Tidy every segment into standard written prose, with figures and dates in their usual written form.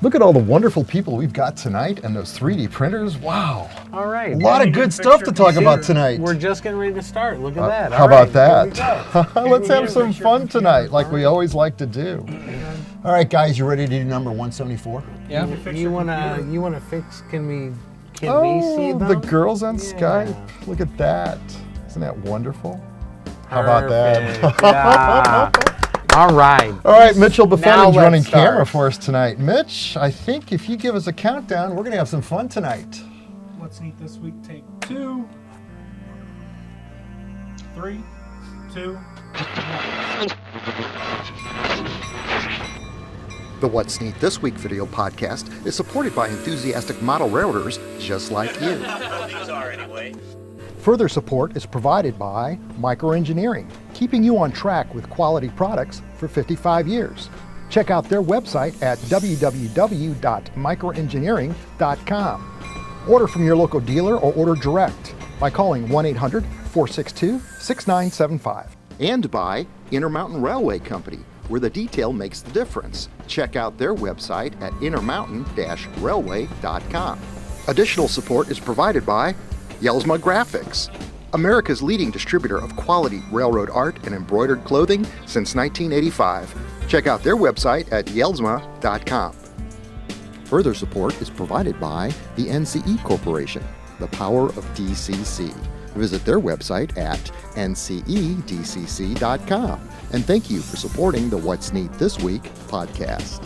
Look at all the wonderful people we've got tonight and those 3D printers. Wow. All right. A lot of good stuff to talk about tonight. We're just getting ready to start. Look at that. How about that? Let's have some fun tonight, like we always like to do. All right, guys, you ready to do number 174? Yeah. You wanna fix? Can we see them? The girls on Skype. Look at that. Isn't that wonderful? How about that? Yeah. All right. All right, Mitchell Buffetting's running camera for us tonight. Mitch, I think if you give us a countdown, we're going to have some fun tonight. What's neat this week? Take 2, 3, 2, 1. The What's Neat This Week video podcast is supported by enthusiastic model railroaders just like you. These are anyway. Further support is provided by Microengineering, keeping you on track with quality products for 55 years. Check out their website at www.microengineering.com. Order from your local dealer or order direct by calling 1-800-462-6975. And by Intermountain Railway Company, where the detail makes the difference. Check out their website at intermountain-railway.com. Additional support is provided by Yelsma Graphics, America's leading distributor of quality railroad art and embroidered clothing since 1985. Check out their website at yelsma.com. Further support is provided by the NCE Corporation, the power of DCC. Visit their website at ncedcc.com. And thank you for supporting the What's Neat This Week podcast.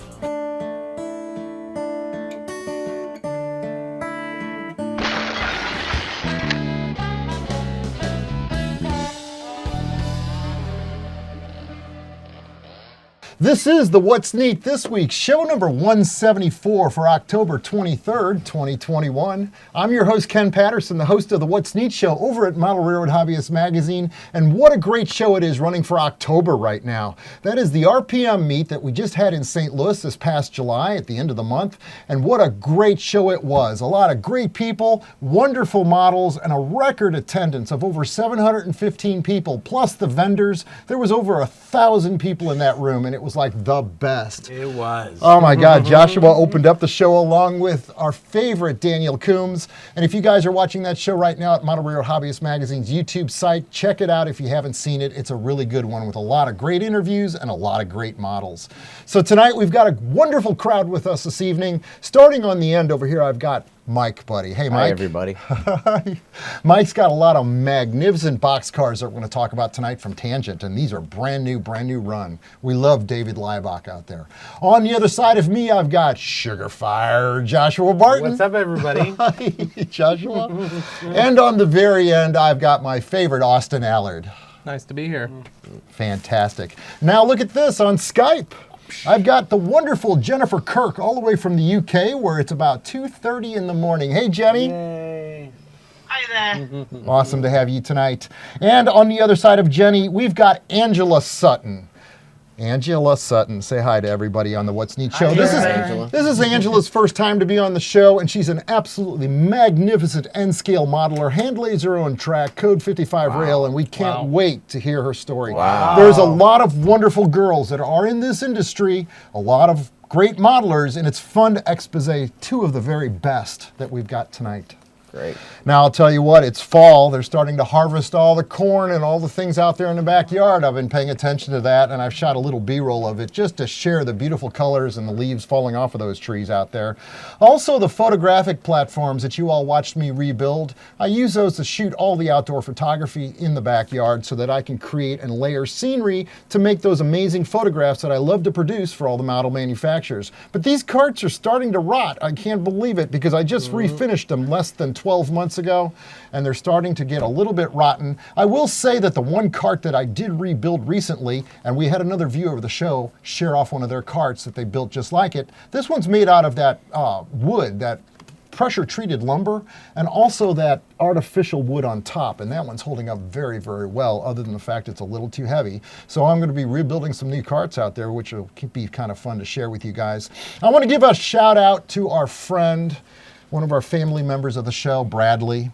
This is the What's Neat This Week, show number 174 for October 23rd, 2021. I'm your host, Ken Patterson, the host of the What's Neat show over at Modular Railroad Hobbyist Magazine. And what a great show it is running for October right now. That is the RPM meet that we just had in St. Louis this past July at the end of the month. And what a great show it was. A lot of great people, wonderful models, and a record attendance of over 715 people, plus the vendors. There was over 1,000 people in that room, and it was like the best. It was. Oh my God, Joshua opened up the show along with our favorite Daniel Coombs. And if you guys are watching that show right now at Modular Railroad Hobbyist Magazine's YouTube site, check it out if you haven't seen it. It's a really good one with a lot of great interviews and a lot of great models. So tonight we've got a wonderful crowd with us this evening. Starting on the end over here, I've got Mike Budde. Hey, Mike. Hi, everybody. Mike's got a lot of magnificent boxcars that we're going to talk about tonight from Tangent, and these are brand new run. We love David Leibach out there. On the other side of me, I've got Sugar Fire Joshua Barton. What's up, everybody? Hi, Joshua. And on the very end, I've got my favorite Austin Allard. Nice to be here. Fantastic. Now look at this on Skype. I've got the wonderful Jenifer Kirk all the way from the UK, where it's about 2:30 in the morning. Hey, Jenny. Yay. Hi there. Awesome to have you tonight. And on the other side of Jenny, we've got Angela Sutton. Angela Sutton, say hi to everybody on the What's Neat show. This is Angela's first time to be on the show, and she's an absolutely magnificent N-scale modeler, hand laser on track, code 55 rail, and we can't wait to hear her story. Wow. There's a lot of wonderful girls that are in this industry, a lot of great modelers, and it's fun to expose two of the very best that we've got tonight. Great. Now, I'll tell you what, it's fall. They're starting to harvest all the corn and all the things out there in the backyard. I've been paying attention to that, and I've shot a little B-roll of it just to share the beautiful colors and the leaves falling off of those trees out there. Also, the photographic platforms that you all watched me rebuild, I use those to shoot all the outdoor photography in the backyard so that I can create and layer scenery to make those amazing photographs that I love to produce for all the model manufacturers. But these carts are starting to rot. I can't believe it because I just refinished them less than 12 months ago, and they're starting to get a little bit rotten. I will say that the one cart that I did rebuild recently, and we had another viewer of the show share off one of their carts that they built just like it. This one's made out of that wood, that pressure-treated lumber, and also that artificial wood on top, and that one's holding up very, very well, other than the fact it's a little too heavy. So I'm going to be rebuilding some new carts out there, which will be kind of fun to share with you guys. I want to give a shout out to our friend, one of our family members of the show, Bradley.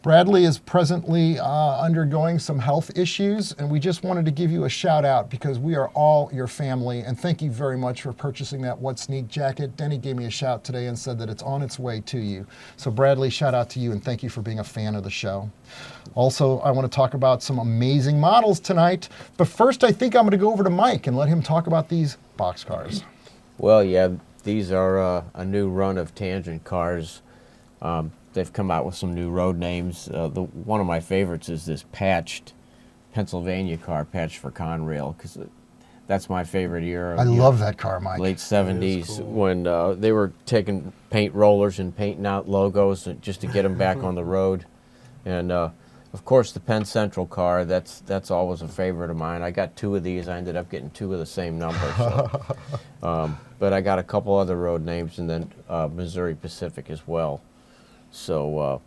Bradley is presently undergoing some health issues, and we just wanted to give you a shout out because we are all your family, and thank you very much for purchasing that What's Neat jacket. Denny gave me a shout today and said that it's on its way to you. So Bradley, shout out to you, and thank you for being a fan of the show. Also, I want to talk about some amazing models tonight, but first I think I'm going to go over to Mike and let him talk about these boxcars. Well, yeah, these are a new run of tangent cars. They've come out with some new road names. One of my favorites is this patched Pennsylvania car, patched for Conrail, because that's my favorite era. I love that car, Mike. Late 70s, when they were taking paint rollers and painting out logos just to get them back on the road. And of course, the Penn Central car, that's always a favorite of mine. I got 2 of these. I ended up getting 2 of the same number. So. But I got a couple other road names, and then Missouri Pacific as well. So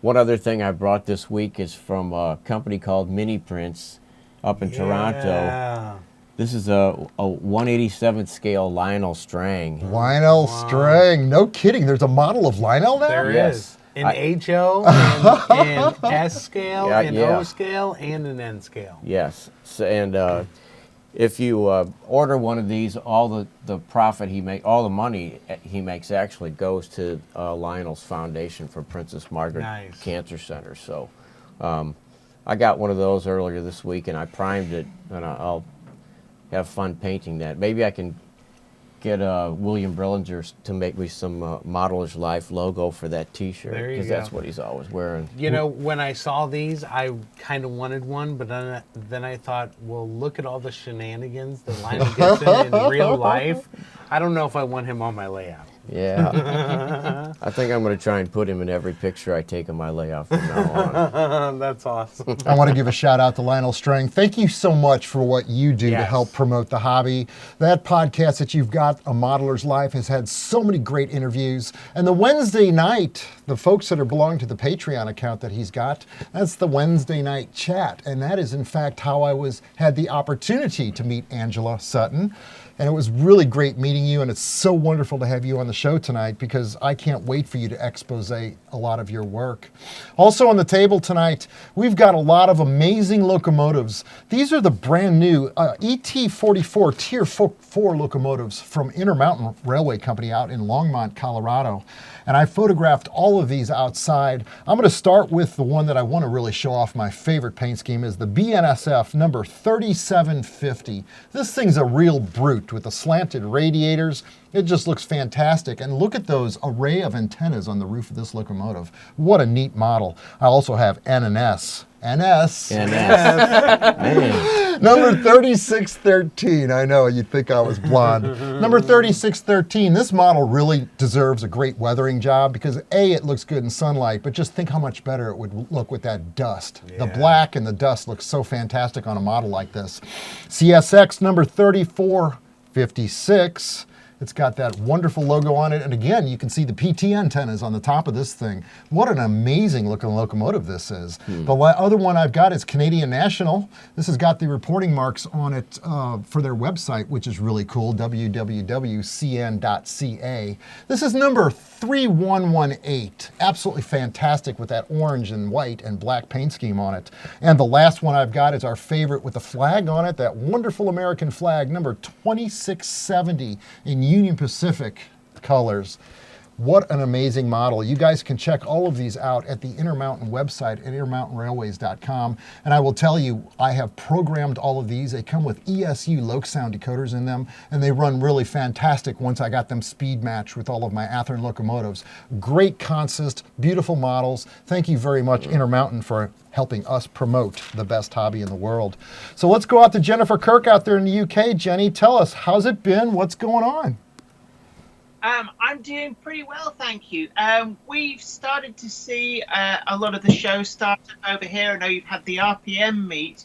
one other thing I brought this week is from a company called Mini Prints up in Toronto. This is a 1/87th scale Lionel Strang. Lionel Strang. No kidding. There's a model of Lionel now? There Yes. is. An HO, and S scale, Yeah, an yeah. O scale, and an N scale. Yes. So, and if you order one of these, all the profit all the money he makes actually goes to Lionel's Foundation for Princess Margaret Nice. Cancer Center. So I got one of those earlier this week, and I primed it, and I'll have fun painting that. Maybe I can get William Brillinger to make me some Modeler's Life logo for that T-shirt, There you because go. that's what he's always wearing. You know, when I saw these, I kind of wanted one, but then I thought, well, look at all the shenanigans that Lionel gets in real life. I don't know if I want him on my layout. Yeah. I think I'm going to try and put him in every picture I take of my layout from now on. That's awesome. I want to give a shout out to Lionel Strang. Thank you so much for what you do to Yes. help promote the hobby. That podcast that you've got, A Modeler's Life, has had so many great interviews. And the Wednesday night, the folks that are belong to the Patreon account that he's got, that's the Wednesday night chat. And that is in fact how I had the opportunity to meet Angela Sutton. And it was really great meeting you, and it's so wonderful to have you on the show tonight because I can't wait for you to expose a lot of your work. Also on the table tonight, we've got a lot of amazing locomotives. These are the brand new ET44 Tier 4 locomotives from Intermountain Railway Company out in Longmont, Colorado. And I photographed all of these outside. I'm going to start with the one that I want to really show off. My favorite paint scheme is the BNSF number 3750. This thing's a real brute with the slanted radiators. It just looks fantastic. And look at those array of antennas on the roof of this locomotive. What a neat model. I also have N and S. NS. Man. Number 3613. I know, you'd think I was blonde. Number 3613. This model really deserves a great weathering job because A, it looks good in sunlight, but just think how much better it would look with that dust. The black and the dust looks so fantastic on a model like this. CSX number 3456. It's got that wonderful logo on it. And again, you can see the PT antennas on the top of this thing. What an amazing looking locomotive this is. The other one I've got is Canadian National. This has got the reporting marks on it for their website, which is really cool, www.cn.ca. This is number 3118. Absolutely fantastic with that orange and white and black paint scheme on it. And the last one I've got is our favorite with the flag on it, that wonderful American flag, number 2670 in Union Pacific colors. What an amazing model. You guys can check all of these out at the Intermountain website at intermountainrailways.com. And I will tell you, I have programmed all of these. They come with ESU Loc Sound decoders in them, and they run really fantastic once I got them speed matched with all of my Athearn locomotives. Great consist, beautiful models. Thank you very much, Intermountain, for helping us promote the best hobby in the world. So let's go out to Jenifer Kirk out there in the UK. Jenny, tell us, how's it been? What's going on? I'm doing pretty well, thank you. We've started to see a lot of the shows start up over here. I know you've had the RPM meet.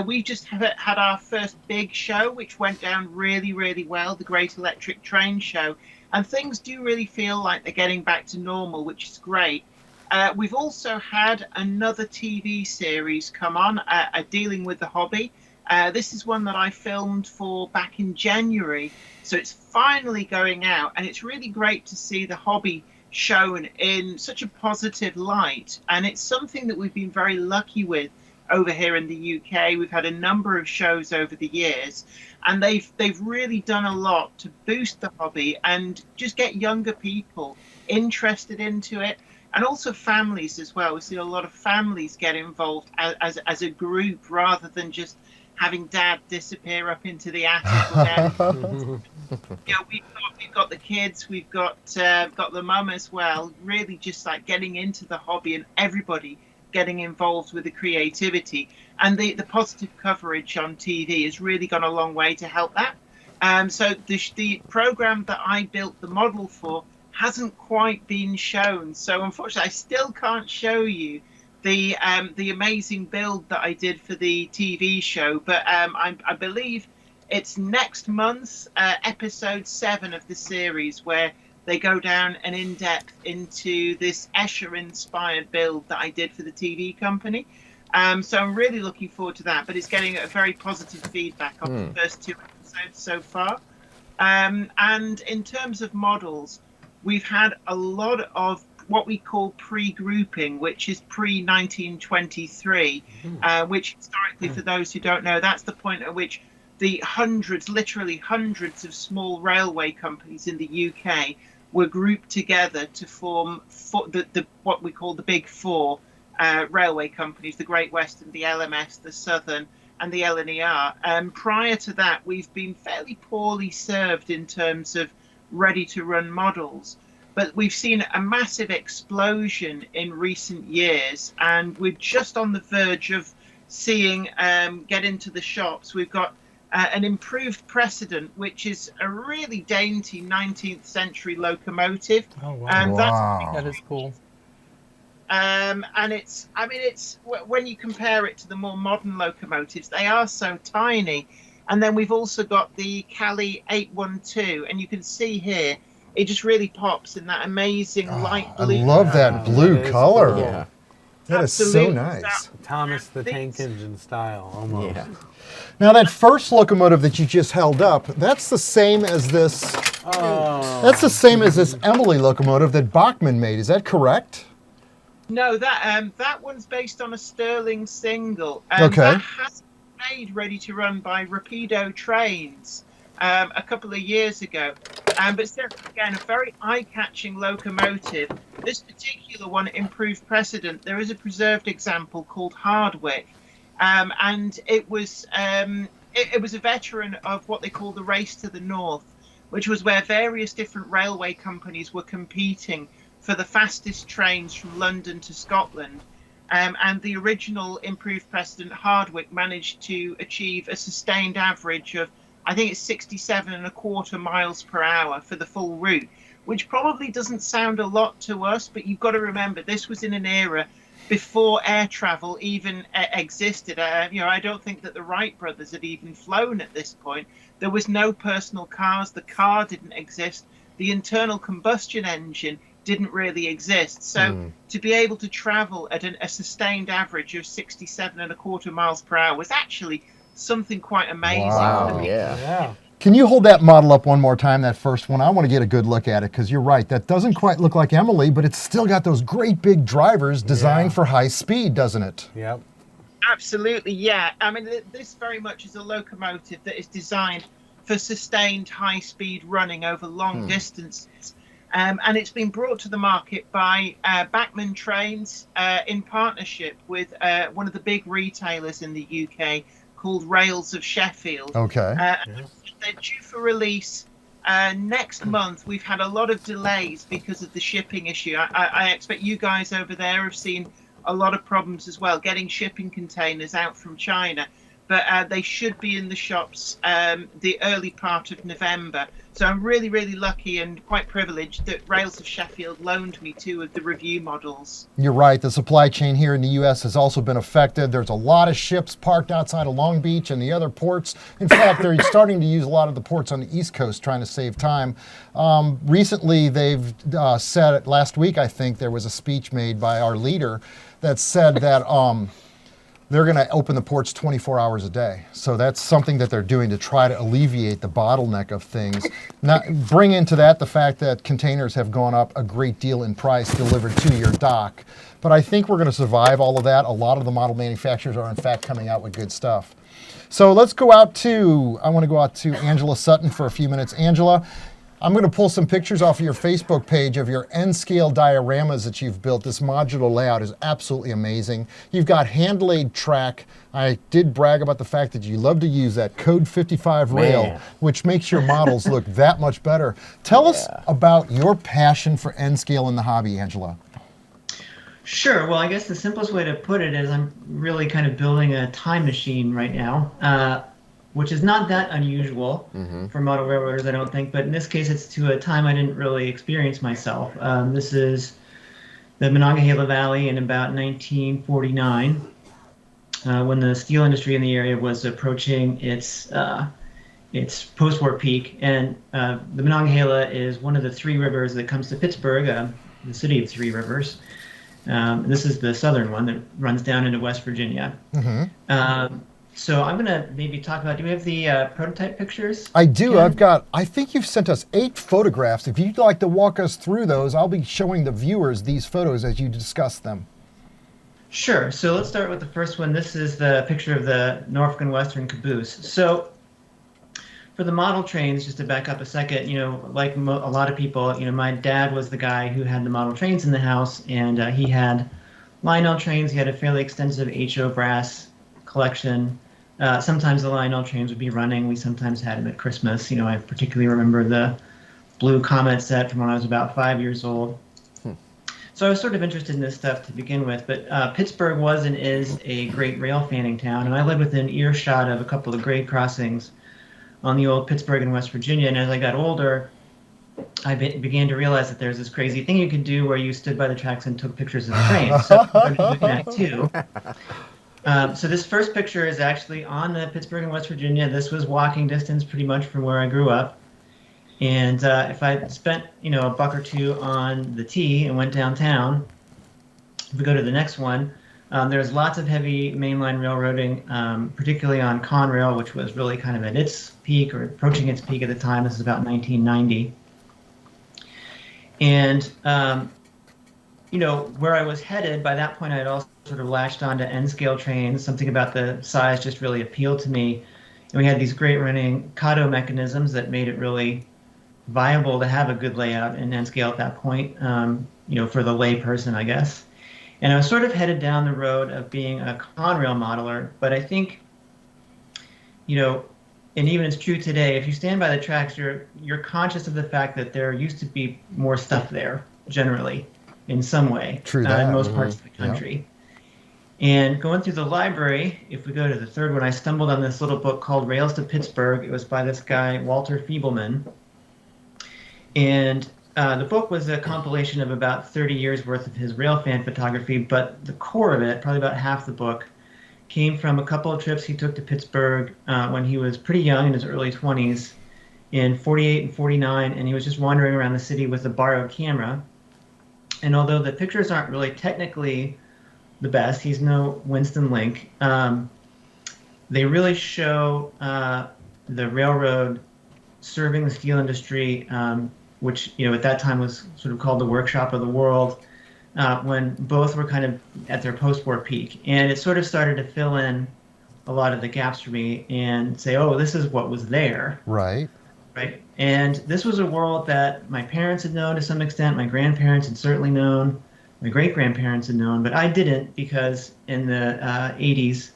We've just had our first big show, which went down really, really well, the Great Electric Train Show. And things do really feel like they're getting back to normal, which is great. We've also had another TV series come on, dealing with the hobby. This is one that I filmed for back in January, so it's finally going out, and it's really great to see the hobby shown in such a positive light, and it's something that we've been very lucky with over here in the UK. We've had a number of shows over the years, and they've really done a lot to boost the hobby and just get younger people interested into it, and also families as well. We see a lot of families get involved as a group rather than just having dad disappear up into the attic. We've got the kids, we've got the mum as well, really just like getting into the hobby and everybody getting involved with the creativity. And the positive coverage on TV has really gone a long way to help that. So the program that I built the model for hasn't quite been shown. So unfortunately, I still can't show you the amazing build that I did for the TV show. But I believe it's next month, episode 7 of the series, where they go down and in depth into this Escher-inspired build that I did for the TV company. So I'm really looking forward to that. But it's getting a very positive feedback on the first 2 episodes so far. And in terms of models, we've had a lot of what we call pre-grouping, which is pre-1923, which historically, for those who don't know, that's the point at which the literally hundreds of small railway companies in the UK were grouped together to form what we call the Big Four railway companies: the Great Western, the LMS, the Southern, and the LNER. Prior to that, we've been fairly poorly served in terms of ready-to-run models, but we've seen a massive explosion in recent years, and we're just on the verge of seeing get into the shops. We've got an improved precedent, which is a really dainty 19th century locomotive. Oh, wow. Wow. That is cool. And it's when you compare it to the more modern locomotives, they are so tiny. And then we've also got the Cali 812, and you can see here, it just really pops in that amazing light blue. I love that blue That is color. cool. Yeah. That is so Absolutely. nice. Thomas the Tank Engine style, almost. Yeah. Now that first locomotive that you just held up, that's the same as this. Oh. That's the same as this Emily locomotive that Bachmann made. Is that correct? No, that one's based on a Stirling single. Okay. That has been made ready to run by Rapido trains a couple of years ago. But still, again, a very eye-catching locomotive. This particular one, improved precedent. There is a preserved example called Hardwick, and it was a veteran of what they call the Race to the North, which was where various different railway companies were competing for the fastest trains from London to Scotland. And the original improved precedent Hardwick managed to achieve a sustained average of, I think it's 67.25 miles per hour for the full route, which probably doesn't sound a lot to us, but you've got to remember this was in an era before air travel even existed. I don't think that the Wright brothers had even flown at this point. There was no personal cars. The car didn't exist. The internal combustion engine didn't really exist. So to be able to travel at a sustained average of 67.25 miles per hour was actually something quite amazing. Wow. Yeah. Yeah. Can you hold that model up one more time, that first one? I want to get a good look at it, because you're right. That doesn't quite look like Emily, but it's still got those great big drivers designed for high speed, doesn't it? Yep. Absolutely, yeah. I mean, this very much is a locomotive that is designed for sustained high-speed running over long distances. And it's been brought to the market by Bachmann Trains in partnership with one of the big retailers in the UK called Rails of Sheffield. Okay. They're due for release next month. We've had a lot of delays because of the shipping issue. I expect you guys over there have seen a lot of problems as well, getting shipping containers out from China. But they should be in the shops the early part of November. So I'm really, really lucky and quite privileged that Rails of Sheffield loaned me 2 of the review models. You're right. The supply chain here in the U.S. has also been affected. There's a lot of ships parked outside of Long Beach and the other ports. In fact, they're starting to use a lot of the ports on the East Coast trying to save time. Recently, they've said, last week, I think, there was a speech made by our leader that said that they're going to open the ports 24 hours a day. So that's something that they're doing to try to alleviate the bottleneck of things. Now, bring into that the fact that containers have gone up a great deal in price delivered to your dock. But I think we're going to survive all of that. A lot of the model manufacturers are in fact coming out with good stuff. So let's go out to, I want to go out to Angela Sutton for a few minutes. Angela, I'm going to pull some pictures off of your Facebook page of your N-scale dioramas that you've built. This modular layout is absolutely amazing. You've got hand-laid track. I did brag about the fact that you love to use that Code 55 rail, which makes your models look that much better. Tell us about your passion for N-scale in the hobby, Angela. Sure. Well, I guess the simplest way to put it is I'm really kind of building a time machine right now, which is not that unusual for model railroaders, I don't think. But in this case, it's to a time I didn't really experience myself. This is the Monongahela Valley in about 1949, when the steel industry in the area was approaching its post-war peak. And the Monongahela is one of the three rivers that comes to Pittsburgh, the city of Three Rivers. This is the southern one that runs down into West Virginia. So I'm going to maybe talk about, do we have the prototype pictures? I do. Ken? I think you've sent us 8 photographs. If you'd like to walk us through those, I'll be showing the viewers these photos as you discuss them. Sure. So let's start with the first one. This is the picture of the Norfolk and Western caboose. So for the model trains, just to back up a second, like a lot of people, my dad was the guy who had the model trains in the house, and he had Lionel trains. He had a fairly extensive HO brass collection. Sometimes the Lionel trains would be running. We sometimes had them at Christmas. I particularly remember the Blue Comet set from when I was about 5 years old. So I was sort of interested in this stuff to begin with, but Pittsburgh was and is a great rail fanning town, and I lived within earshot of a couple of grade crossings on the old Pittsburgh and West Virginia. And as I got older, I began to realize that there's this crazy thing you could do where you stood by the tracks and took pictures of the trains. So I'm doing that too. So this first picture is actually on the Pittsburgh and West Virginia. This was walking distance pretty much from where I grew up. And if I spent, a buck or two on the T and went downtown, if we go to the next one, there's lots of heavy mainline railroading, particularly on Conrail, which was really kind of at its peak or approaching its peak at the time. This is about 1990. And, where I was headed, by that point I had also sort of latched onto N-scale trains. Something about the size just really appealed to me. And we had these great running Kato mechanisms that made it really viable to have a good layout in N-scale at that point, for the lay person, I guess. And I was sort of headed down the road of being a Conrail modeler, but I think, and even it's true today, if you stand by the tracks, you're conscious of the fact that there used to be more stuff there, generally, in some way, True that. in most parts of the country. Yeah. And going through the library, if we go to the third one, I stumbled on this little book called Rails to Pittsburgh. It was by this guy, Walter Fiebelman. And the book was a compilation of about 30 years worth of his rail fan photography, but the core of it, probably about half the book, came from a couple of trips he took to Pittsburgh when he was pretty young, in his early 20s, in 48 and 49, and he was just wandering around the city with a borrowed camera. And although the pictures aren't really technically the best, he's no Winston Link, they really show the railroad serving the steel industry, which at that time was sort of called the workshop of the world, when both were kind of at their post-war peak. And it sort of started to fill in a lot of the gaps for me and say, oh, this is what was there. Right. Right. And this was a world that my parents had known to some extent, my grandparents had certainly known, my great-grandparents had known, but I didn't, because in the 80s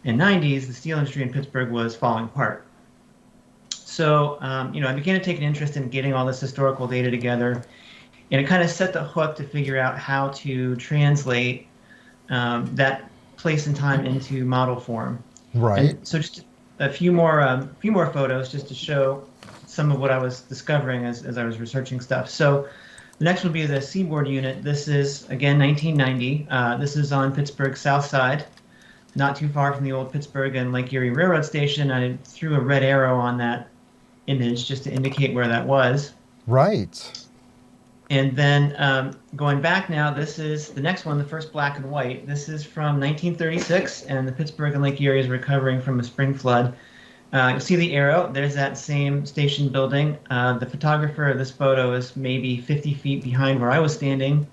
and 90s, the steel industry in Pittsburgh was falling apart. So, I began to take an interest in getting all this historical data together, and it kind of set the hook to figure out how to translate that place and time into model form. Right. And so just a few more photos just to show some of what I was discovering as I was researching stuff. So the next would be the Seaboard unit. This is, again, 1990. This is on Pittsburgh's south side, not too far from the old Pittsburgh and Lake Erie Railroad Station. I threw a red arrow on that image just to indicate where that was. Right. And this is the Seaboard unit. This is on Pittsburgh's south side, not too far from the old Pittsburgh and Lake Erie Railroad Station. I threw a red arrow on that image just to indicate where that was. Right. And this is the And then going back now, this is the next one, the first black and white. This is from 1936, and the Pittsburgh and Lake Erie is recovering from a spring flood. You'll see the arrow. There's that same station building. The photographer of this photo is maybe 50 feet behind where I was standing,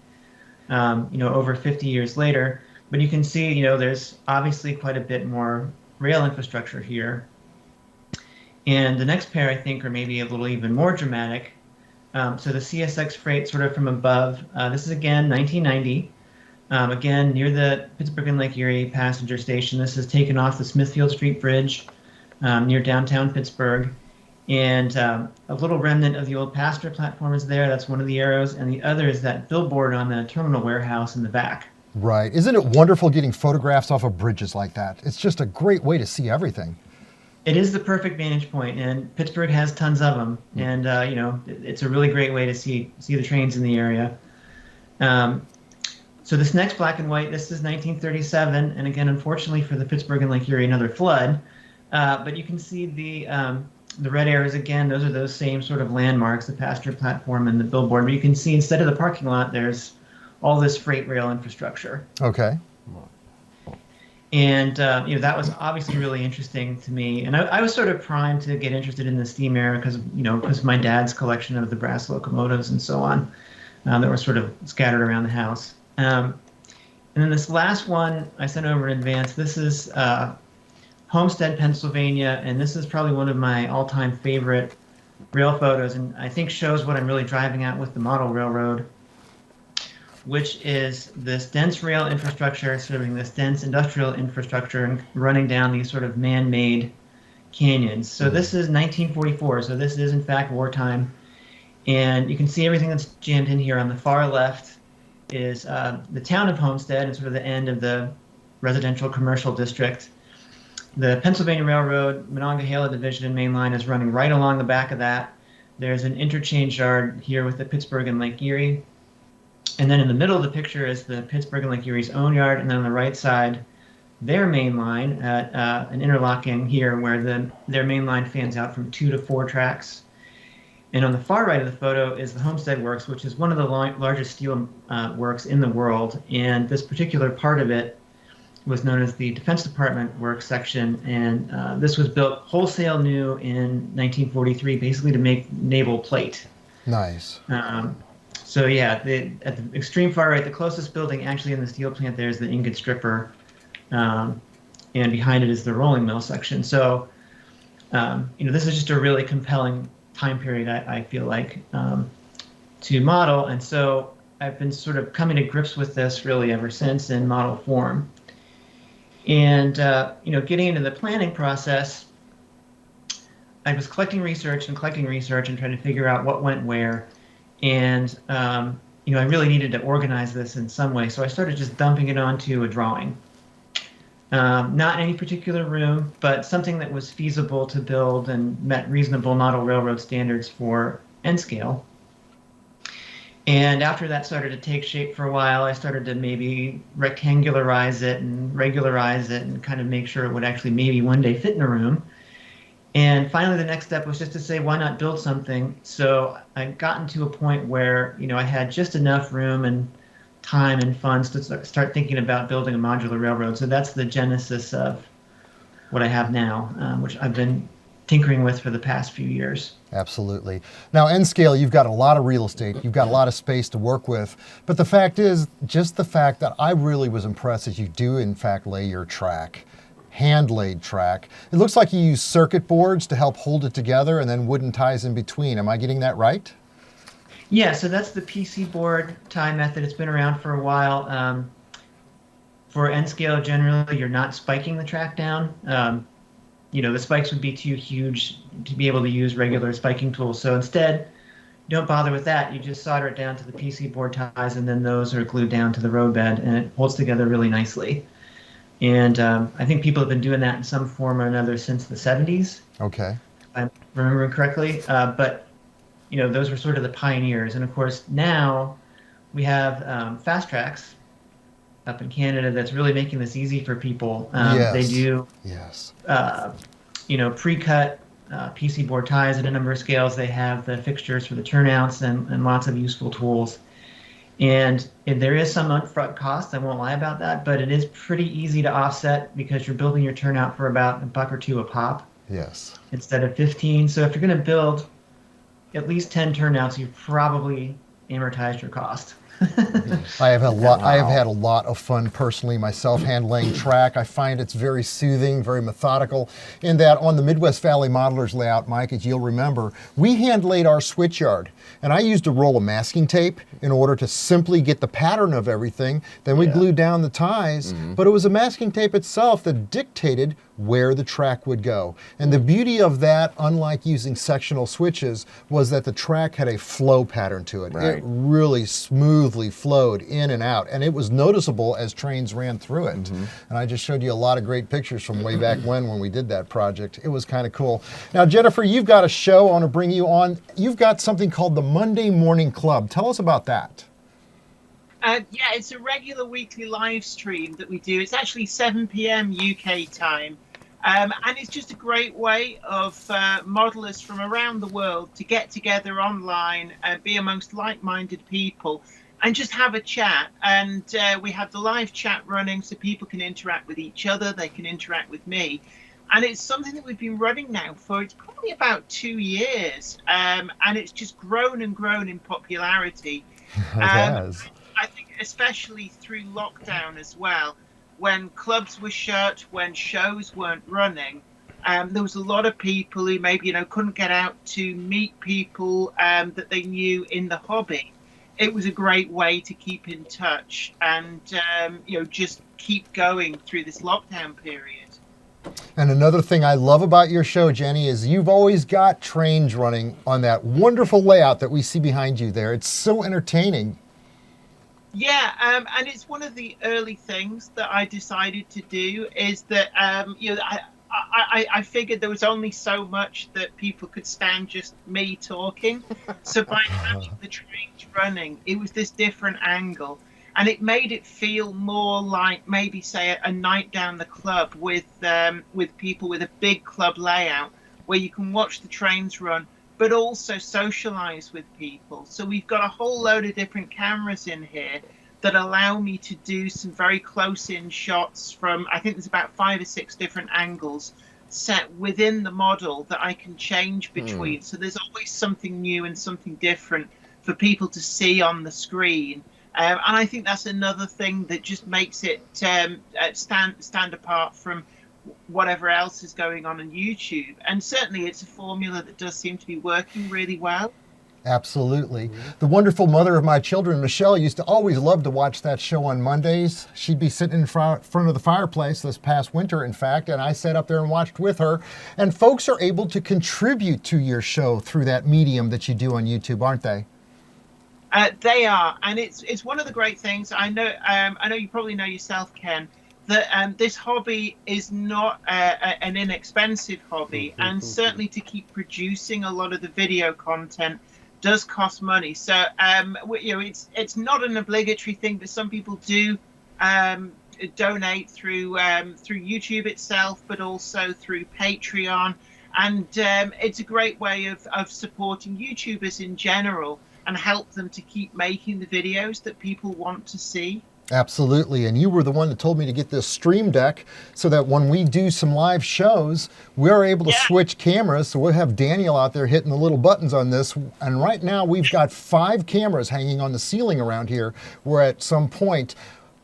over 50 years later. But you can see, there's obviously quite a bit more rail infrastructure here. And the next pair, I think, are maybe a little even more dramatic. So the CSX Freight sort of from above. This is, again, 1990. Again, near the Pittsburgh and Lake Erie passenger station. This is taken off the Smithfield Street Bridge near downtown Pittsburgh. And a little remnant of the old passenger platform is there. That's one of the arrows. And the other is that billboard on the terminal warehouse in the back. Right. Isn't it wonderful getting photographs off of bridges like that? It's just a great way to see everything. It is the perfect vantage point, and Pittsburgh has tons of them. And it's a really great way to see the trains in the area. So this next black and white, this is 1937, and again, unfortunately for the Pittsburgh and Lake Erie, another flood. But you can see the red arrows again. Those are those same sort of landmarks, the passenger platform and the billboard. But you can see instead of the parking lot, there's all this freight rail infrastructure. Okay. And that was obviously really interesting to me. And I was sort of primed to get interested in the steam era because of my dad's collection of the brass locomotives and so on that were sort of scattered around the house. And then this last one I sent over in advance. This is Homestead, Pennsylvania, and this is probably one of my all-time favorite rail photos, and I think shows what I'm really driving at with the model railroad, which is this dense rail infrastructure serving this dense industrial infrastructure and running down these sort of man-made canyons. So this is 1944, so this is in fact wartime. And you can see everything that's jammed in here. On the far left is the town of Homestead and sort of the end of the residential commercial district. The Pennsylvania Railroad, Monongahela Division and Main Line is running right along the back of that. There's an interchange yard here with the Pittsburgh and Lake Erie. And then in the middle of the picture is the Pittsburgh and Lake Erie's own yard, and then on the right side, their main line at an interlocking here where their main line fans out from 2 to 4 tracks. And on the far right of the photo is the Homestead Works, which is one of the largest steel works in the world. And this particular part of it was known as the Defense Department Works section. And this was built wholesale new in 1943, basically to make naval plate. Nice. So yeah, at the extreme far right, the closest building actually in the steel plant there is the ingot stripper, and behind it is the rolling mill section. So, this is just a really compelling time period, I feel like, to model. And so I've been sort of coming to grips with this really ever since in model form. And, getting into the planning process, I was collecting research and trying to figure out what went where. And, I really needed to organize this in some way. So I started just dumping it onto a drawing. Not in any particular room, but something that was feasible to build and met reasonable model railroad standards for N scale. And after that started to take shape for a while, I started to maybe rectangularize it and regularize it and kind of make sure it would actually maybe one day fit in a room. And finally, the next step was just to say, why not build something? So I'd gotten to a point where, I had just enough room and time and funds to start thinking about building a modular railroad. So that's the genesis of what I have now, which I've been tinkering with for the past few years. Absolutely. Now, N scale, you've got a lot of real estate, you've got a lot of space to work with, but the fact is, just the fact that I really was impressed that you do, in fact, lay your track. Hand-laid track. It looks like you use circuit boards to help hold it together and then wooden ties in between. Am I getting that right? Yeah, so that's the PC board tie method. It's been around for a while. For N scale, generally, you're not spiking the track down. The spikes would be too huge to be able to use regular spiking tools. So instead, don't bother with that. You just solder it down to the PC board ties, and then those are glued down to the roadbed, and it holds together really nicely. And I think people have been doing that in some form or another since the 70s. Okay. If I'm remembering correctly. But those were sort of the pioneers. And of course, now we have fast tracks up in Canada that's really making this easy for people. Yes. They do yes. Pre-cut PC board ties at a number of scales. They have the fixtures for the turnouts and lots of useful tools. And there is some upfront cost, I won't lie about that, but it is pretty easy to offset because you're building your turnout for about $1 or $2 a pop. Yes. Instead of 15. So if you're going to build at least 10 turnouts, you've probably amortized your cost. I have had a lot of fun personally myself handling track. I find it's very soothing, very methodical. In that on the Midwest Valley Modelers layout, Mike, as you'll remember, we hand laid our switch yard, and I used a roll of masking tape in order to simply get the pattern of everything. Then we glued down the ties, but it was the masking tape itself that dictated where the track would go. And the beauty of that, unlike using sectional switches, was that the track had a flow pattern to it. Right. It really smoothly flowed in and out, and it was noticeable as trains ran through it. And I just showed you a lot of great pictures from way back when we did that project. It was kind of cool. Now, Jenifer, you've got a show I want to bring you on. You've got something called the Monday Morning Club. Tell us about that. Yeah, it's a regular weekly live stream that we do. It's actually 7 p.m. UK time. And it's just a great way of modelers from around the world to get together online, be amongst like-minded people, and just have a chat. And we have the live chat running so people can interact with each other, they can interact with me. And it's something that we've been running now for, it's probably about 2 years. And it's just grown and grown in popularity. It has. I think especially through lockdown as well, when clubs were shut, when shows weren't running, there was a lot of people who maybe couldn't get out to meet people that they knew in the hobby. It was a great way to keep in touch and just keep going through this lockdown period. And another thing I love about your show, Jenny, is you've always got trains running on that wonderful layout that we see behind you there. It's so entertaining. Yeah, and it's one of the early things that I decided to do is that, I figured there was only so much that people could stand just me talking. So by having the trains running, it was this different angle. And it made it feel more like maybe, say, a night down the club with people with a big club layout where you can watch the trains run, but also socialize with people. So we've got a whole load of different cameras in here that allow me to do some very close-in shots from, I think there's about 5 or 6 different angles set within the model that I can change between. So there's always something new and something different for people to see on the screen. And I think that's another thing that just makes it stand apart from whatever else is going on YouTube. And certainly it's a formula that does seem to be working really well. Absolutely. The wonderful mother of my children, Michelle, used to always love to watch that show on Mondays. She'd be sitting in front of the fireplace this past winter, in fact, and I sat up there and watched with her. And folks are able to contribute to your show through that medium that you do on YouTube, aren't they? They are, and it's one of the great things. I know you probably know yourself, Ken, that this hobby is not an inexpensive hobby, and certainly to keep producing a lot of the video content does cost money. So it's not an obligatory thing, but some people do donate through YouTube itself, but also through Patreon, and it's a great way of supporting YouTubers in general and help them to keep making the videos that people want to see. Absolutely, and you were the one that told me to get this stream deck so that when we do some live shows, we're able to switch cameras. So we'll have Daniel out there hitting the little buttons on this. And right now we've got 5 cameras hanging on the ceiling around here. We're at some point,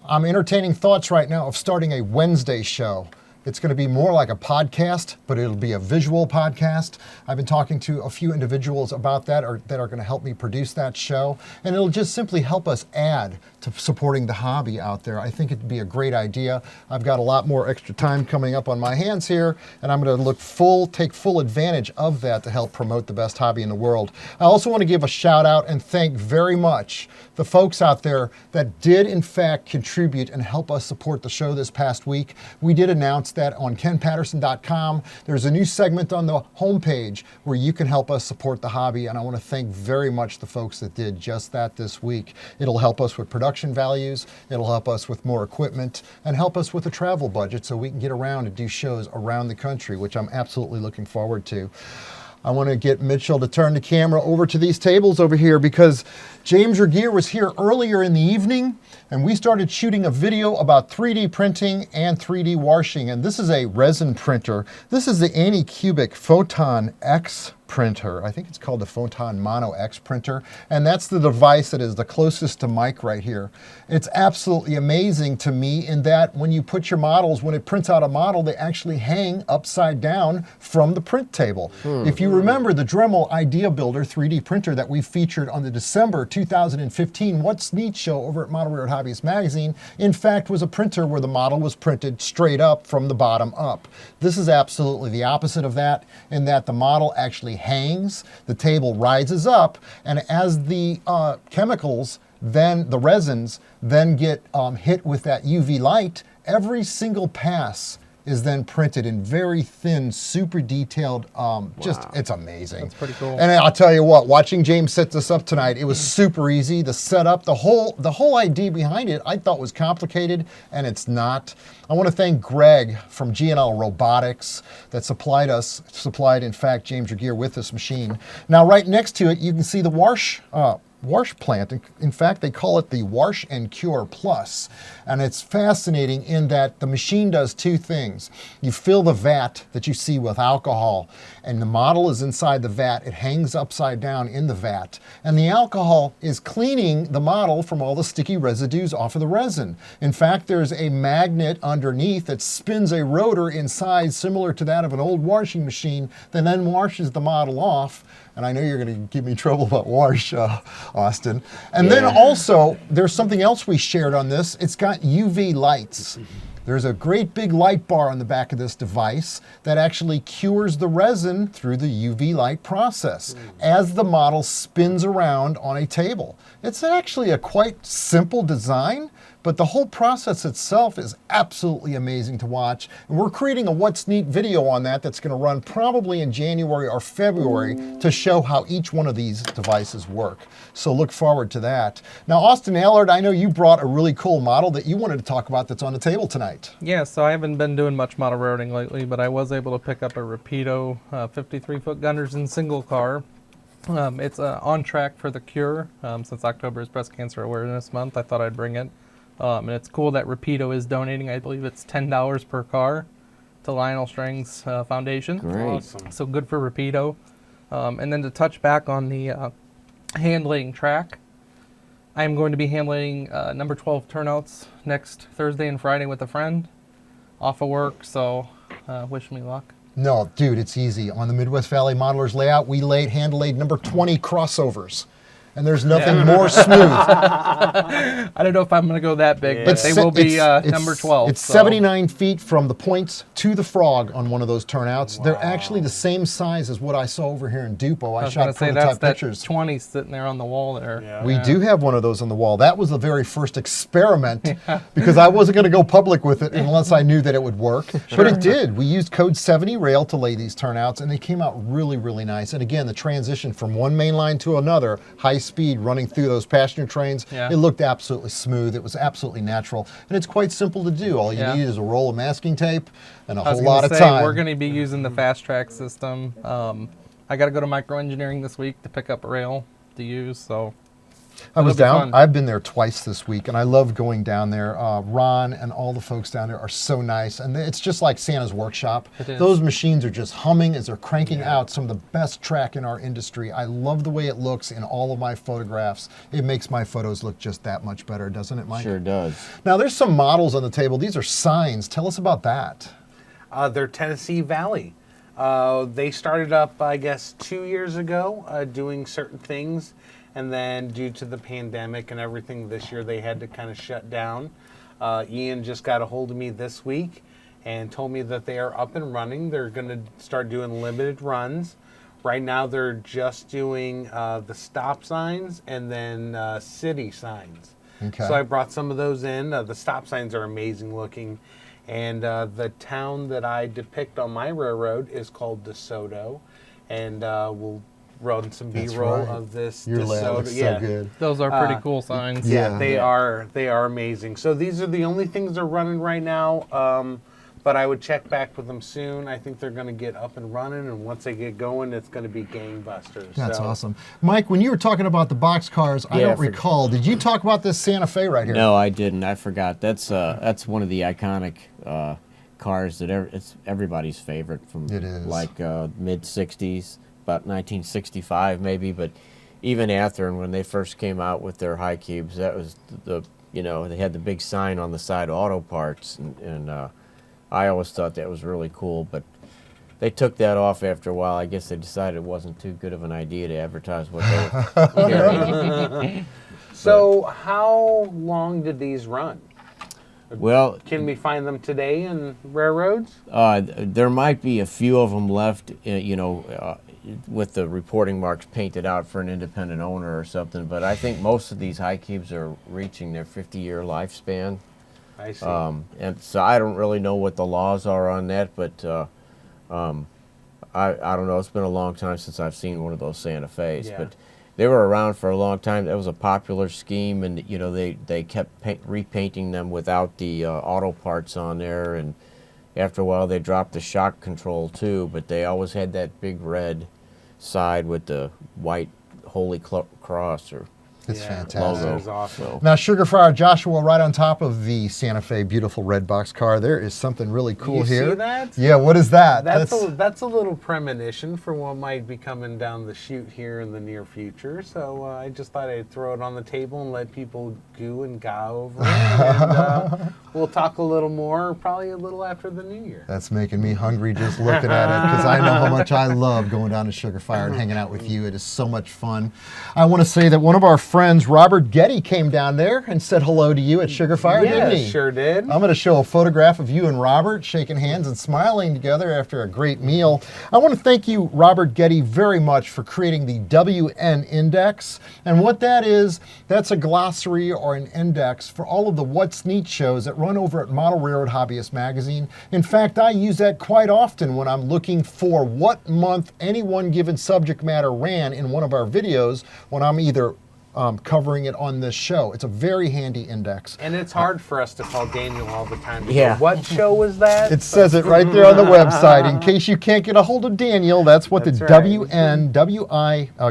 I'm entertaining thoughts right now of starting a Wednesday show. It's going to be more like a podcast, but it'll be a visual podcast. I've been talking to a few individuals about that that are going to help me produce that show. And it'll just simply help us add to supporting the hobby out there. I think it'd be a great idea. I've got a lot more extra time coming up on my hands here, and I'm going to take full advantage of that to help promote the best hobby in the world. I also want to give a shout out and thank very much the folks out there that did in fact contribute and help us support the show this past week. We did announce that on kenpatterson.com. There's a new segment on the homepage where you can help us support the hobby, and I want to thank very much the folks that did just that this week. It'll help us with production values, it'll help us with more equipment, and help us with the travel budget so we can get around and do shows around the country, which I'm absolutely looking forward to. I want to get Mitchell to turn the camera over to these tables over here because James Regier was here earlier in the evening and we started shooting a video about 3D printing and 3D washing. And this is a resin printer. This is the Anycubic Photon X printer. I think it's called the Photon Mono X printer. And that's the device that is the closest to Mike right here. It's absolutely amazing to me in that when you put your models, when it prints out a model, they actually hang upside down from the print table. If you remember the Dremel Idea Builder 3D printer that we featured on the December 2015 What's Neat show over at Model Railroad Hobbyist Magazine, in fact was a printer where the model was printed straight up from the bottom up. This is absolutely the opposite of that in that the model actually hangs, the table rises up, and as the chemicals, then the resins, then get hit with that UV light, every single pass is then printed in very thin, super detailed, it's amazing. That's pretty cool. And I'll tell you what, watching James set this up tonight, it was super easy. The setup, the whole idea behind it, I thought was complicated, and it's not. I want to thank Greg from GL Robotics that supplied, in fact, James Regier with this machine. Now, right next to it, you can see the wash plant. In fact, they call it the Wash and Cure Plus. And it's fascinating in that the machine does two things. You fill the vat that you see with alcohol, and the model is inside the vat. It hangs upside down in the vat. And the alcohol is cleaning the model from all the sticky residues off of the resin. In fact, there's a magnet underneath that spins a rotor in size similar to that of an old washing machine that then washes the model off. And I know you're going to give me trouble about wash, Austin. And then also, there's something else we shared on this. It's got UV lights. There's a great big light bar on the back of this device that actually cures the resin through the UV light process as the model spins around on a table. It's actually a quite simple design, but the whole process itself is absolutely amazing to watch. And we're creating a What's Neat video on that that's going to run probably in January or February to show how each one of these devices work. So look forward to that. Now, Austin Allard, I know you brought a really cool model that you wanted to talk about that's on the table tonight. Yeah, so I haven't been doing much model railroading lately, but I was able to pick up a Rapido 53-foot Gunderson single car. It's on track for the cure. Since October is Breast Cancer Awareness Month, I thought I'd bring it. And it's cool that Rapido is donating, I believe it's $10 per car to Lionel Strang's foundation. Great. Awesome. So good for Rapido. And then to touch back on the handling track, I am going to be handling number 12 turnouts next Thursday and Friday with a friend off of work, so wish me luck. No, dude, it's easy. On the Midwest Valley Modelers layout, we hand-laid number 20 crossovers. And there's nothing more smooth. I don't know if I'm going to go that big, but they will be number 12. It's 79 feet from the points to the frog on one of those turnouts. Wow. They're actually the same size as what I saw over here in Dupo. I shot prototype pictures. That's 20 sitting there on the wall there. Yeah. We do have one of those on the wall. That was the very first experiment because I wasn't going to go public with it unless I knew that it would work. Sure. But it did. We used code 70 rail to lay these turnouts, and they came out really, really nice. And again, the transition from one main line to another, high speed running through those passenger trains, it looked absolutely smooth. It was absolutely natural, and it's quite simple to do. All you need is a roll of masking tape and a whole lot of time. We're going to be using the fast track system. I got to go to microengineering this week to pick up a rail to use, so I was down. I've been there twice this week, and I love going down there. Ron and all the folks down there are so nice, and it's just like Santa's workshop. Those machines are just humming as they're cranking out some of the best track in our industry. I love the way it looks in all of my photographs. It makes my photos look just that much better, doesn't it, Mike? Sure does. Now, there's some models on the table. These are signs. Tell us about that. They're Tennessee Valley. They started up, I guess, 2 years ago doing certain things. And then due to the pandemic and everything this year, they had to kind of shut down. Ian just got a hold of me this week and told me that they are up and running. They're going to start doing limited runs. Right now, they're just doing the stop signs and then city signs. Okay. So I brought some of those in. The stop signs are amazing looking. And the town that I depict on my railroad is called DeSoto, and we'll run some That's B-roll right. of this Your lab DeSoto. looks so good. Those are pretty cool signs. Yeah. They are amazing. So these are the only things they're running right now. But I would check back with them soon. I think they're going to get up and running, and once they get going, it's going to be gangbusters. That's So, awesome. Mike, when you were talking about the box cars, I Yeah, don't for- recall. Did you talk about this Santa Fe right here? No, I didn't. I forgot. That's one of the iconic cars that it's everybody's favorite from It is. like mid '60s, about 1965 maybe. But even after, and when they first came out with their high cubes, that was they had the big sign on the side, auto parts, and I always thought that was really cool. But they took that off after a while. I guess they decided it wasn't too good of an idea to advertise what they were carrying. So how long did these run? Well, Can we find them today in railroads? there might be a few of them left, with the reporting marks painted out for an independent owner or something. But I think most of these high cubes are reaching their 50-year lifespan. I see. And so I don't really know what the laws are on that, but I don't know. It's been a long time since I've seen one of those Santa Fe's. Yeah. But they were around for a long time. That was a popular scheme, and they kept repainting them without the auto parts on there. And after a while, they dropped the shock control too. But they always had that big red side with the white Holy Cross or It's Yeah, fantastic. That was awesome. so. Now, Sugar Fire Joshua, right on top of the Santa Fe beautiful red box car, there is something really cool You here. see that? Yeah, what is that? That's a little premonition for what might be coming down the chute here in the near future. So I just thought I'd throw it on the table and let people goo and ga over it. And we'll talk a little more, probably a little after the new year. That's making me hungry just looking at it because I know how much I love going down to Sugar Fire and hanging out with you. It is so much fun. I want to say that one of our friends, Robert Getty, came down there and said hello to you at Sugar Fire, Yeah, didn't he? sure did. I'm going to show a photograph of you and Robert shaking hands and smiling together after a great meal. I want to thank you, Robert Getty, very much for creating the WN Index. And what that is, that's a glossary or an index for all of the What's Neat shows that run over at Model Railroad Hobbyist Magazine. In fact, I use that quite often when I'm looking for what month any one given subject matter ran in one of our videos when I'm either covering it on this show. It's a very handy index. And it's hard for us to call Daniel all the time. To Yeah. go, what show was that? It says it right there on the website. In case you can't get a hold of Daniel, that's what That's the right.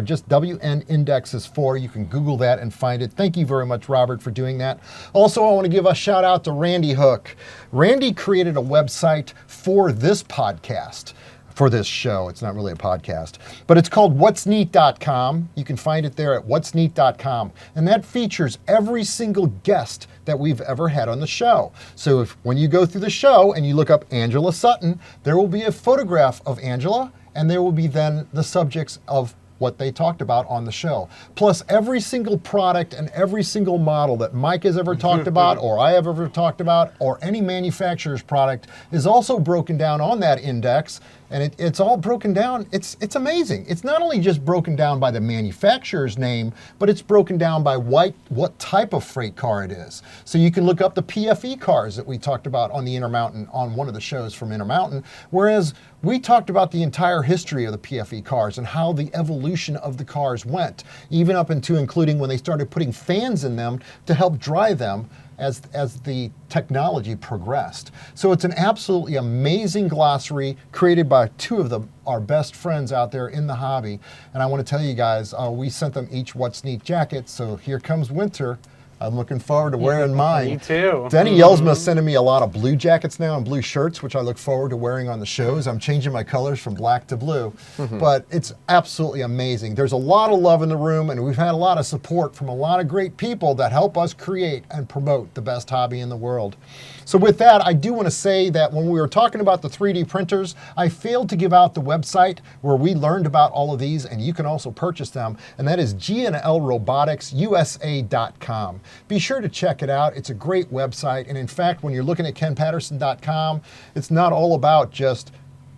just WN index is for. You can Google that and find it. Thank you very much, Robert, for doing that. Also, I want to give a shout out to Randy Hook. Randy created a website for this podcast. For this show. It's not really a podcast, but it's called whatsneat.com. You can find it there at whatsneat.com. And that features every single guest that we've ever had on the show. So when you go through the show and you look up Angela Sutton, there will be a photograph of Angela, and there will be then the subjects of what they talked about on the show. Plus every single product and every single model that Mike has ever talked about or I have ever talked about or any manufacturer's product is also broken down on that index. And it's all broken down. It's amazing. It's not only just broken down by the manufacturer's name, but it's broken down by what type of freight car it is. So you can look up the PFE cars that we talked about on the Intermountain, on one of the shows from Intermountain, whereas we talked about the entire history of the PFE cars and how the evolution of the cars went, even up into including when they started putting fans in them to help dry them as the technology progressed. So it's an absolutely amazing glossary created by two of our best friends out there in the hobby. And I want to tell you guys, we sent them each What's Neat jacket, so here comes winter. I'm looking forward to wearing mine. Me too. Denny Yelsma is sending me a lot of blue jackets now and blue shirts, which I look forward to wearing on the shows. I'm changing my colors from black to blue, but it's absolutely amazing. There's a lot of love in the room, and we've had a lot of support from a lot of great people that help us create and promote the best hobby in the world. So with that, I do want to say that when we were talking about the 3D printers, I failed to give out the website where we learned about all of these, and you can also purchase them, and that is GL Robotics USA.com. Be sure to check it out. It's a great website, and in fact, when you're looking at KenPatterson.com, it's not all about just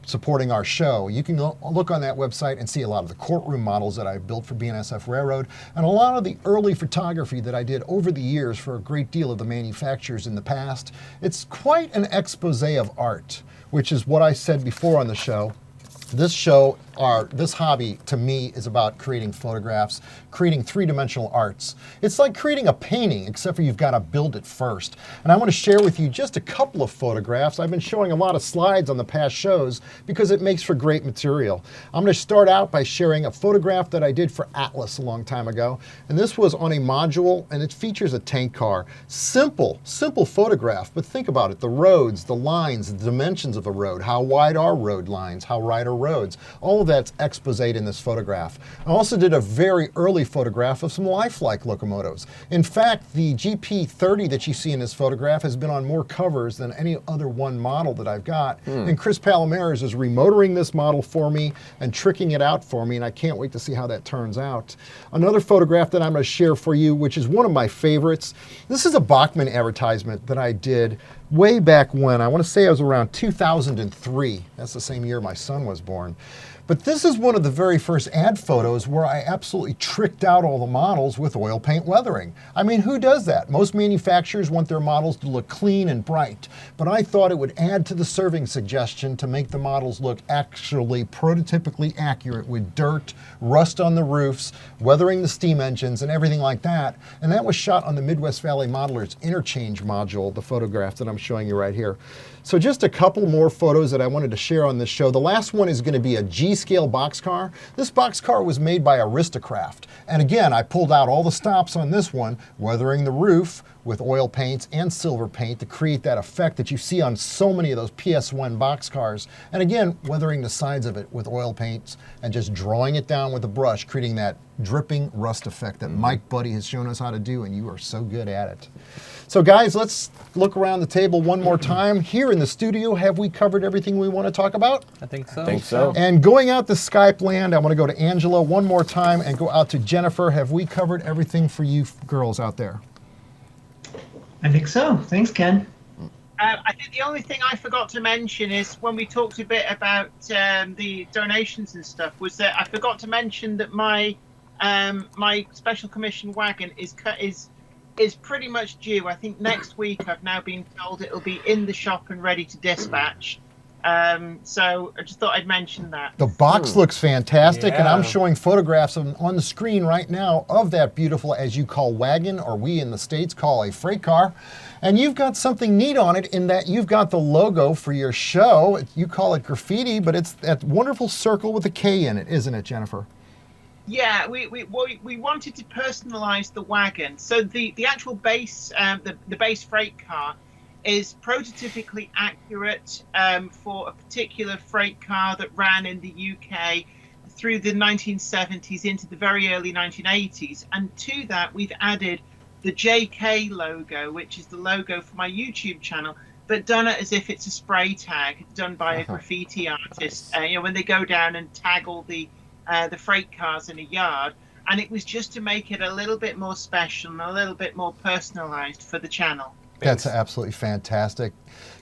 supporting our show. You can look on that website and see a lot of the courtroom models that I've built for BNSF Railroad and a lot of the early photography that I did over the years for a great deal of the manufacturers in the past. It's quite an expose of art, which is what I said before on the show. This hobby to me is about creating photographs, creating three-dimensional arts. It's like creating a painting, except for you've got to build it first. And I want to share with you just a couple of photographs. I've been showing a lot of slides on the past shows because it makes for great material. I'm going to start out by sharing a photograph that I did for Atlas a long time ago. And this was on a module, and it features a tank car. Simple photograph, but think about it. The roads, the lines, the dimensions of the road, how wide are road lines, how wide are roads. All of that's exposed in this photograph. I also did a very early photograph of some lifelike locomotives. In fact, the GP30 that you see in this photograph has been on more covers than any other one model that I've got. And Chris Palomares is remotoring this model for me and tricking it out for me, and I can't wait to see how that turns out. Another photograph that I'm going to share for you, which is one of my favorites. This is a Bachmann advertisement that I did way back when. I want to say I was around 2003. That's the same year my son was born. But this is one of the very first ad photos where I absolutely tricked out all the models with oil paint weathering. I mean, who does that? Most manufacturers want their models to look clean and bright, but I thought it would add to the serving suggestion to make the models look actually prototypically accurate with dirt, rust on the roofs, weathering the steam engines, and everything like that. And that was shot on the Midwest Valley Modelers Interchange module, the photograph that I'm showing you right here. So just a couple more photos that I wanted to share on this show. The last one is going to be a G-scale boxcar. This boxcar was made by Aristocraft. And again, I pulled out all the stops on this one, weathering the roof with oil paints and silver paint to create that effect that you see on so many of those PS1 boxcars. And again, weathering the sides of it with oil paints and just drawing it down with a brush, creating that dripping rust effect that Mike Budde has shown us how to do, and you are so good at it. So guys, let's look around the table one more time. Here in the studio, have we covered everything we want to talk about? I think so. Think so. And going out to Skype land, I want to go to Angela one more time and go out to Jenifer. Have we covered everything for you girls out there? I think so. Thanks, Ken. I think the only thing I forgot to mention is when we talked a bit about the donations and stuff, was that I forgot to mention that my special commission wagon is pretty much due. I think next week. I've now been told it'll be in the shop and ready to dispatch. So I just thought I'd mention that. The box looks fantastic, and I'm Yeah. showing photographs on the screen right now of that beautiful, as you call wagon, or we in the States call a freight car. And you've got something neat on it in that you've got the logo for your show. You call it graffiti, but it's that wonderful circle with a K in it, isn't it, Jenifer? Yeah, we wanted to personalize the wagon. So the actual base, the base freight car is prototypically accurate for a particular freight car that ran in the UK through the 1970s into the very early 1980s. And to that, we've added the JK logo, which is the logo for my YouTube channel, but done it as if it's a spray tag done by a graffiti artist. When they go down and tag all the freight cars in a yard. And it was just to make it a little bit more special and a little bit more personalized for the channel. That's absolutely fantastic.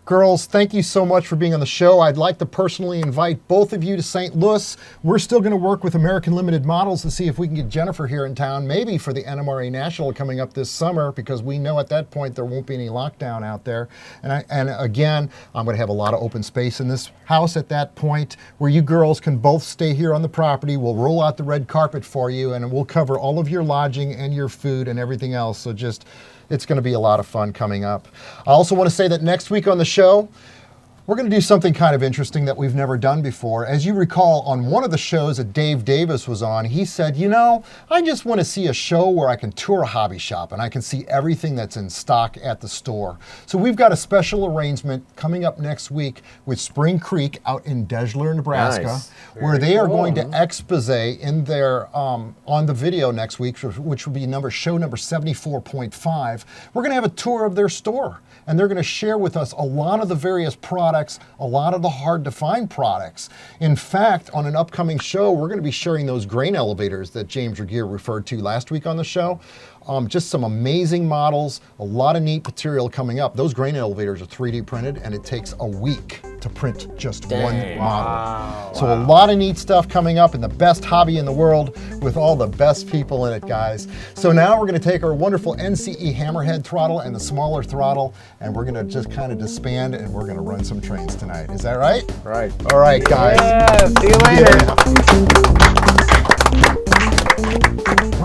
Girls, thank you so much for being on the show. I'd like to personally invite both of you to St. Louis. We're still going to work with American Limited Models to see if we can get Jenifer here in town, maybe for the NMRA National coming up this summer, because we know at that point there won't be any lockdown out there. And again, I'm going to have a lot of open space in this house at that point where you girls can both stay here on the property. We'll roll out the red carpet for you, and we'll cover all of your lodging and your food and everything else. So it's going to be a lot of fun coming up. I also want to say that next week on the show, we're going to do something kind of interesting that we've never done before. As you recall, on one of the shows that Dave Davis was on, he said, I just want to see a show where I can tour a hobby shop and I can see everything that's in stock at the store. So we've got a special arrangement coming up next week with Spring Creek out in Deshler, Nebraska, Nice. where they are going to expose in their, on the video next week, which will be show number 74.5. We're going to have a tour of their store, and they're going to share with us a lot of the various products, a lot of the hard-to-find products. In fact, on an upcoming show, we're going to be sharing those grain elevators that James Regier referred to last week on the show. Just some amazing models, a lot of neat material coming up. Those grain elevators are 3D printed, and it takes a week to print just one model. So a lot of neat stuff coming up in the best hobby in the world with all the best people in it, guys. So now we're going to take our wonderful NCE hammerhead throttle and the smaller throttle, and we're going to just kind of disband, and we're going to run some trains tonight. Is that right? Right. All right, guys. Yeah, see you later.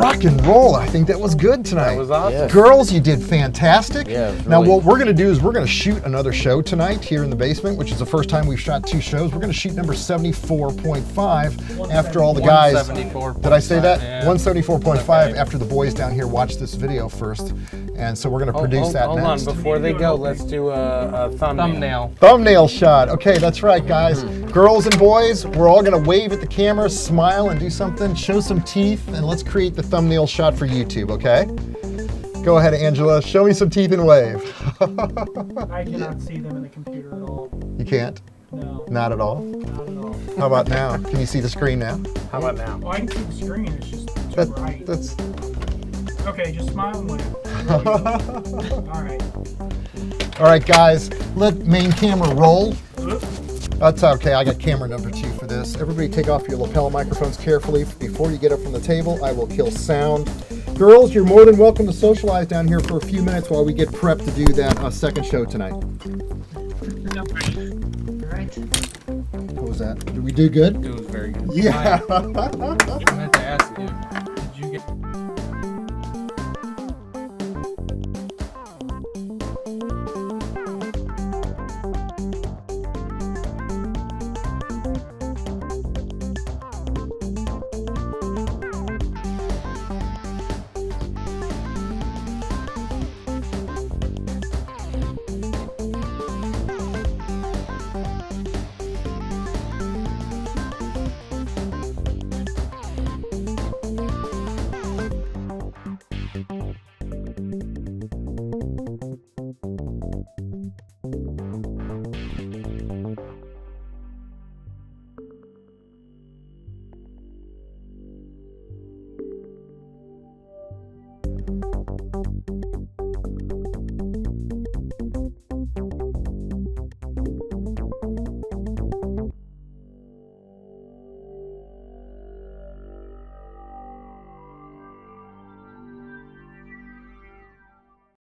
Rock and roll. I think that was good tonight. That was awesome. Yeah. Girls, you did fantastic. Yeah, it was Now really- what we're going to do is we're going to shoot another show tonight here in the basement, which is the first time we've shot 2 shows. We're going to shoot number 74.5 after all the guys. 174.5, Did I say that? yeah. 174.5 after the boys down here watch this video first. And so we're going to produce that hold next. on, before they go, let's do a thumbnail. Thumbnail shot. Okay, that's right, guys. Girls and boys, we're all going to wave at the camera, smile, and do something, show some teeth, and let's create the thumbnail shot for YouTube, okay? Go ahead, Angela. Show me some teeth and wave. I cannot see them in the computer at all. You can't? No, Not at all? not at all. How about now? Can you see the screen now? How about now? Oh, I can see the screen. It's just too bright. That's Okay, just smile and wave. There we go. All right. all right, guys. Let main camera roll. Oop. That's okay. I got camera number 2 for this. Everybody take off your lapel microphones carefully. Before you get up from the table, I will kill sound. Girls, you're more than welcome to socialize down here for a few minutes while we get prepped to do that second show tonight. No worries. All right. What was that? Did we do good? It was very good. Yeah. I meant to ask you, did you get...